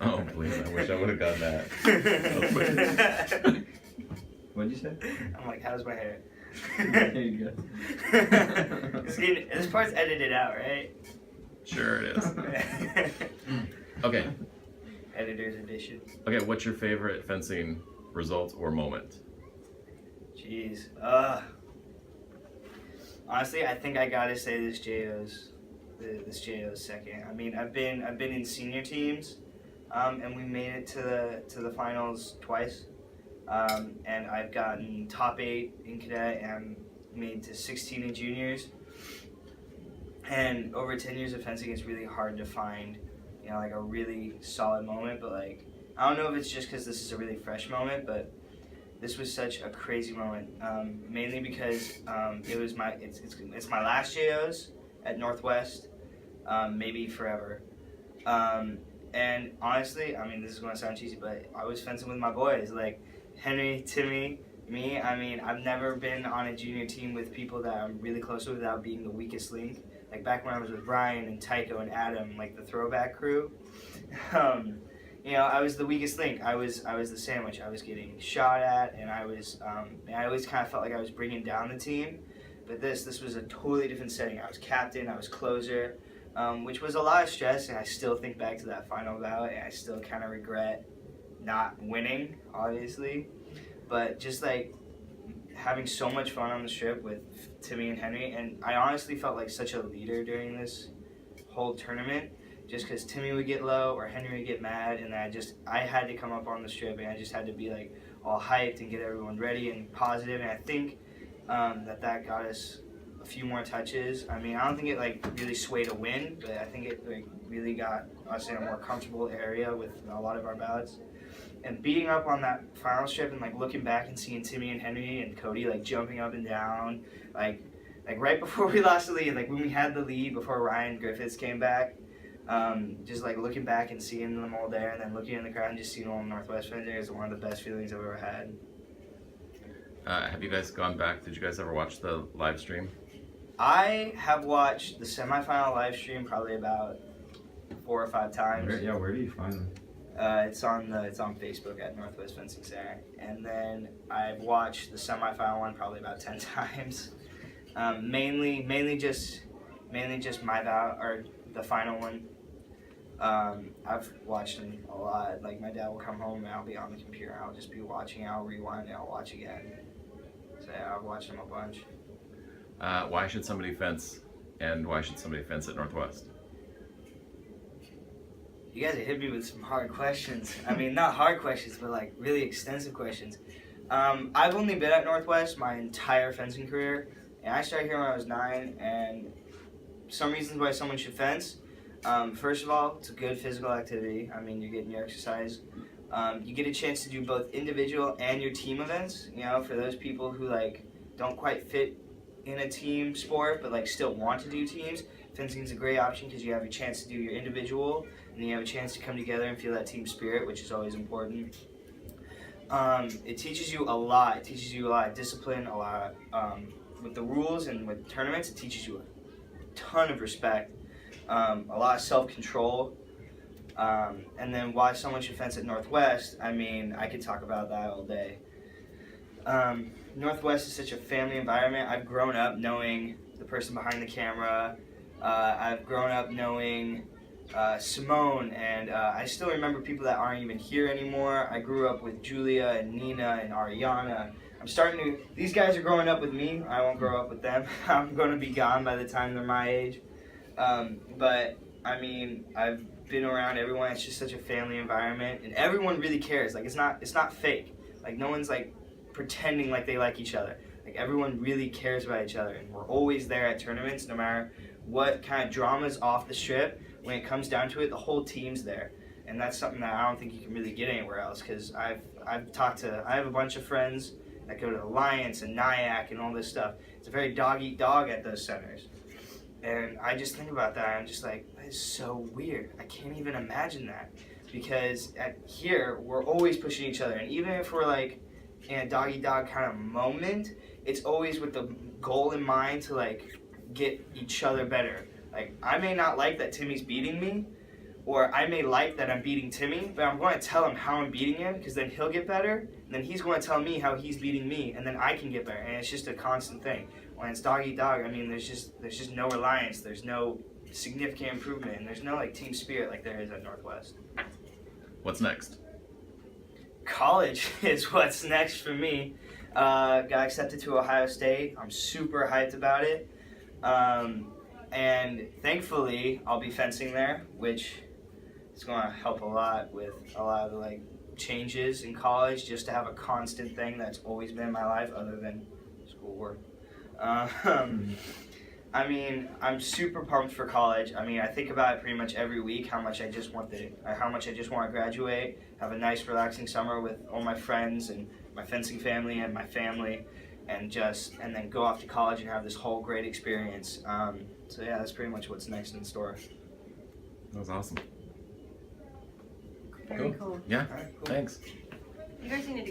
Oh, please, I wish I would have gotten that. What'd you say? I'm like, how's my hair? There you go. This part's edited out, right? Sure it is. Okay. Editor's edition. Okay, what's your favorite fencing result or moment? Jeez. Honestly, I think I gotta say this JO's second. I mean, I've been in senior teams, and we made it to the finals twice. And I've gotten top 8 in cadet and made to 16 in juniors. And over 10 years of fencing, it's really hard to find, you know, like a really solid moment. But like, I don't know if it's just because this is a really fresh moment, but this was such a crazy moment. Mainly because it's my last JOs at Northwest, maybe forever. And honestly, I mean, this is gonna sound cheesy, but I was fencing with my boys, like Henry, Timmy, me. I mean, I've never been on a junior team with people that I'm really close with without being the weakest link. Like back when I was with Brian and Tycho and Adam, like the throwback crew. You know, I was the weakest link. I was the sandwich. I was getting shot at, and I always kind of felt like I was bringing down the team. But this was a totally different setting. I was captain. I was closer, which was a lot of stress. And I still think back to that final bout, and I still kind of regret not winning, obviously. But just like having so much fun on the strip with Timmy and Henry, and I honestly felt like such a leader during this whole tournament. Just because Timmy would get low or Henry would get mad, and I had to come up on the strip, and I just had to be like all hyped and get everyone ready and positive. And I think that got us a few more touches. I mean, I don't think it like really swayed a win, but I think it like really got us in a more comfortable area with a lot of our bouts. And beating up on that final strip and like looking back and seeing Timmy and Henry and Cody like jumping up and down, like right before we lost the lead, like when we had the lead before Ryan Griffiths came back. Just like looking back and seeing them all there, and then looking in the crowd and just seeing all the Northwest fans there is one of the best feelings I've ever had. Have you guys gone back? Did you guys ever watch the live stream? I have watched the semifinal live stream probably about 4 or 5 times. Where do you find them? It's on Facebook at Northwest Fencing Center, and then I've watched the semifinal one probably about 10 times. Mainly just my bout or the final one. I've watched them a lot. Like my dad will come home and I'll be on the computer and I'll just be watching. I'll rewind and I'll watch again. So yeah, I've watched them a bunch. Why should somebody fence, and why should somebody fence at Northwest? You guys have hit me with some hard questions. I mean, not hard questions, but like really extensive questions. I've only been at Northwest my entire fencing career, and I started here when I was 9. And some reasons why someone should fence. First of all, it's a good physical activity. I mean, you're getting your exercise. You get a chance to do both individual and your team events. You know, for those people who like don't quite fit in a team sport but like still want to do teams, fencing is a great option because you have a chance to do your individual, and you have a chance to come together and feel that team spirit, which is always important. It teaches you a lot. It teaches you a lot of discipline, a lot with the rules, and with tournaments, it teaches you a ton of respect, a lot of self-control, and then why someone should fence at Northwest. I mean, I could talk about that all day. Northwest is such a family environment. I've grown up knowing the person behind the camera. I've grown up knowing Simone, and I still remember people that aren't even here anymore. I grew up with Julia and Nina and Ariana. These guys are growing up with me. I won't grow up with them. I'm going to be gone by the time they're my age. But, I mean, I've been around everyone. It's just such a family environment, and everyone really cares. Like, it's not fake. Like, no one's, like, pretending like they like each other. Like, everyone really cares about each other, and we're always there at tournaments, no matter what kind of drama's off the strip. When it comes down to it, the whole team's there. And that's something that I don't think you can really get anywhere else, because I have a bunch of friends that go to Alliance and Nyack and all this stuff. It's a very dog-eat-dog at those centers. And I just think about that, and I'm just like, that is so weird. I can't even imagine that. Because here, we're always pushing each other. And even if we're like in a dog-eat-dog kind of moment, it's always with the goal in mind to like get each other better. Like, I may not like that Timmy's beating me, or I may like that I'm beating Timmy, but I'm going to tell him how I'm beating him, because then he'll get better, and then he's going to tell me how he's beating me, and then I can get better, and it's just a constant thing. When it's dog eat dog, I mean, there's just no reliance, there's no significant improvement, and there's no like team spirit like there is at Northwest. What's next? College is what's next for me. Got accepted to Ohio State. I'm super hyped about it. And thankfully, I'll be fencing there, which is going to help a lot with a lot of the like changes in college, just to have a constant thing that's always been in my life other than schoolwork. I mean, I'm super pumped for college. I mean, I think about it pretty much every week, how much I just want to graduate, have a nice relaxing summer with all my friends and my fencing family and my family, and then go off to college and have this whole great experience. So yeah, that's pretty much what's next in store. That was awesome. Very cool. Yeah, All right, cool. thanks. You guys need to